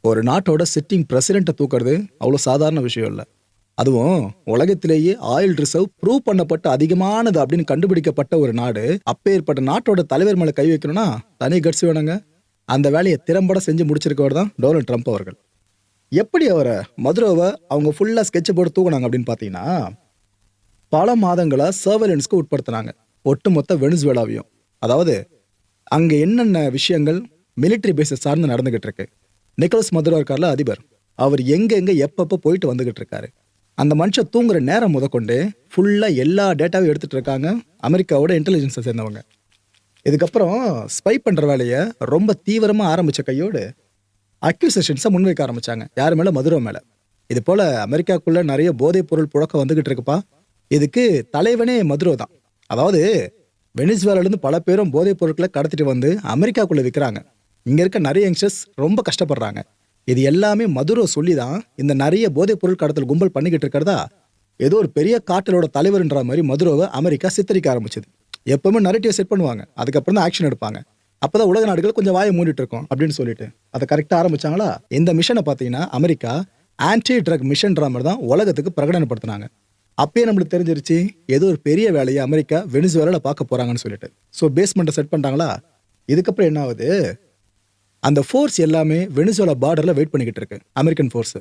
ஒரு நாட்டோட சிட்டிங் பிரசிடென்ட்டை தூக்குறது அவ்வளோ சாதாரண விஷயம் இல்லை. அதுவும் உலகத்திலேயே ஆயில் ரிசர்வ் ப்ரூவ் பண்ணப்பட்ட அதிகமானது அப்படின்னு கண்டுபிடிக்கப்பட்ட ஒரு நாடு. அப்பேற்பட்ட நாட்டோட தலைவர் மேலே கை வைக்கணும்னா தனி கட்சி வேணுங்க. அந்த வேலையை திறம்பட செஞ்சு முடிச்சிருக்கவர் தான் டொனால்ட் ட்ரம்ப் அவர்கள். எப்படி அவரை மதுரோவை அவங்க ஃபுல்லாக ஸ்கெட்சை போட்டு தூக்குனாங்க அப்படின்னு பார்த்தீங்கன்னா, பல மாதங்களா சர்வேலன்ஸ்க்கு உட்படுத்தினாங்க ஒட்டுமொத்த வெனிசுவேலாவையும். அதாவது அங்கே என்னென்ன விஷயங்கள் மிலிட்ரி பேஸை சார்ந்து நடந்துகிட்டு இருக்கு. நிக்கோலஸ் மதுரோ இருக்கார்ல அதிபர், அவர் எங்கெங்க எப்பப்போ போயிட்டு வந்துகிட்டு இருக்காரு. அந்த மனுஷன் தூங்குற நேரம் முதற்கொண்டு ஃபுல்லாக எல்லா டேட்டாவையும் எடுத்துட்டு இருக்காங்க அமெரிக்காவோட இன்டெலிஜென்ஸை சேர்ந்தவங்க. இதுக்கப்புறம் ஸ்பை பண்ணுற வேலையை ரொம்ப தீவிரமாக ஆரம்பித்த கையோடு அக்யூசேஷன்ஸை முன்வைக்க ஆரம்பித்தாங்க. யார் மேலே? மதுரோ மேலே. இது போல் அமெரிக்காக்குள்ளே நிறைய போதைப் பொருள் புழக்கம் வந்துகிட்டு இருக்குப்பா. இதுக்கு தலைவனே மதுரோ தான். அதாவது வெனிசுவேலாலேருந்து பல பேரும் போதைப் பொருட்களை கடத்திட்டு வந்து அமெரிக்காக்குள்ளே விற்கிறாங்க. இங்கே இருக்க நிறைய யங்ஸ்டர்ஸ் ரொம்ப கஷ்டப்படுறாங்க. இது எல்லாமே மதுரோ சொல்லி தான் இந்த நிறைய போதைப் பொருள் கடத்தல் கும்பல் பண்ணிக்கிட்டு இருக்கிறதா ஏதோ ஒரு பெரிய காட்டலோட தலைவர்ன்ற மாதிரி மதுரோவை அமெரிக்கா சித்தரிக்க ஆரம்பிச்சது. எப்பவுமே நரேட்டிவ் செட் பண்ணுவாங்க, அதுக்கப்புறம் தான் ஆக்ஷன் எடுப்பாங்க. அப்போதான் உலக நாடுகள் கொஞ்சம் வாயை மூடிட்டு இருக்கோம் அப்படின்னு சொல்லிட்டு அதை கரெக்டாக ஆரம்பிச்சாங்களா. இந்த மிஷனை பார்த்தீங்கன்னா அமெரிக்கா ஆன்டி ட்ரக் மிஷன்ற மாதிரி தான் உலகத்துக்கு பிரகடனப்படுத்தினாங்க. அப்பயே நம்மளுக்கு தெரிஞ்சிருச்சு ஏதோ ஒரு பெரிய வேலையை அமெரிக்கா வெனிசுவேலால பார்க்க போறாங்கன்னு சொல்லிட்டு. ஸோ பேஸ்மெண்ட்டை செட் பண்ணிட்டாங்களா. இதுக்கப்புறம் என்ன ஆகுது, அந்த ஃபோர்ஸ் எல்லாமே வெனிசுவேலா பார்டரில் வெயிட் பண்ணிக்கிட்டு இருக்கு. அமெரிக்கன் ஃபோர்ஸ்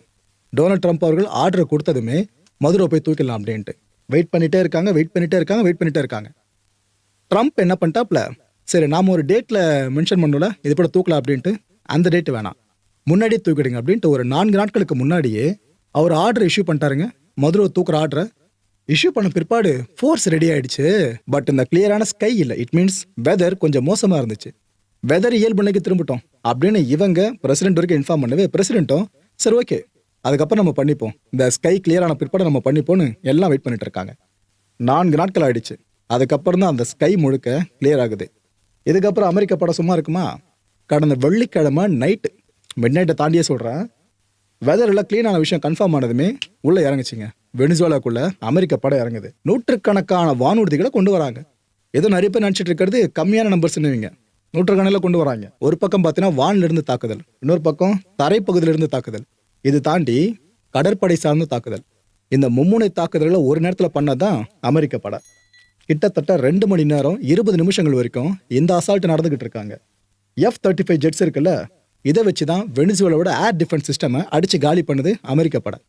டொனால்ட் ட்ரம்ப் அவர்கள் ஆர்டர் கொடுத்ததுமே மதுரோ போய் தூக்கிடலாம் அப்படின்ட்டு வெயிட் பண்ணிட்டே இருக்காங்க. ட்ரம்ப் என்ன பண்ணிட்டாப்ல, சரி நாம ஒரு டேட்டில் மென்ஷன் பண்ணல இது போல தூக்கலாம் அப்படின்ட்டு, அந்த டேட் வேணாம் முன்னாடியே தூக்கிடுங்க அப்படின்ட்டு ஒரு 4 நாட்களுக்கு முன்னாடியே அவர் ஆர்டர் இஷ்யூ பண்ணிட்டாருங்க. மதுரோ தூக்குற ஆர்டரை இஷ்யூ பண்ண பிற்பாடு ஃபோர்ஸ் ரெடி ஆயிடுச்சு. பட் இந்த கிளியரான ஸ்கை இல்லை. இட் மீன்ஸ் வெதர் கொஞ்சம் மோசமாக இருந்துச்சு. வெதர் இயல்பு நிலைக்கு திரும்பட்டும் அப்படின்னு இவங்க பிரசிடென்ட் வரைக்கும் இன்ஃபார்ம் பண்ணவே பிரசிடென்ட்டும் சரி ஓகே அதுக்கப்புறம் நம்ம பண்ணிப்போம், இந்த ஸ்கை கிளியரான பிற்பாடு நம்ம பண்ணிப்போன்னு எல்லாம் வெயிட் பண்ணிட்டு இருக்காங்க. 4 நாட்கள் ஆயிடுச்சு. அதுக்கப்புறம் தான் அந்த ஸ்கை முழுக்க கிளியர் ஆகுது. இதுக்கப்புறம் அமெரிக்க படம் சும்மா இருக்குமா? கடந்த வெள்ளிக்கிழமை நைட்டு மிட் நைட்டை தாண்டியே சொல்கிறேன், வெதர் எல்லாம் கிளீனான விஷயம் கன்ஃபார்ம் ஆனதுமே உள்ளே இறங்குச்சிங்க. வெனிசுவேலாக்குள்ள அமெரிக்க படம் இறங்குது. நூற்றுக்கணக்கான வானூர்திகளை கொண்டு வராங்க. ஏதோ நிறைய பேர் நினச்சிட்டு இருக்கிறது கம்மியான நம்பர்ஸ்னுவீங்க, நூற்றுக்கணக்கில் கொண்டு வராங்க. ஒரு பக்கம் பார்த்தீங்கன்னா வானிலிருந்து தாக்குதல், இன்னொரு பக்கம் தரைப்பகுதியிலிருந்து தாக்குதல், இது தாண்டி கடற்படை சார்ந்த தாக்குதல். இந்த மும்முனை தாக்குதல்களை ஒரு நேரத்தில் பண்ணதான் அமெரிக்க படம். கிட்டத்தட்ட 2 மணி நேரம் 20 நிமிஷங்கள் வரைக்கும் இந்த அசால்ட் நடந்துகிட்டு இருக்காங்க. F-35 ஜெட்ஸ் இருக்குல்ல, இதை வச்சு தான் வெனிசுவேலாவோட ஏர் டிஃபென்ஸ் சிஸ்டமை அடிச்சு காலி பண்ணுது அமெரிக்க படம்.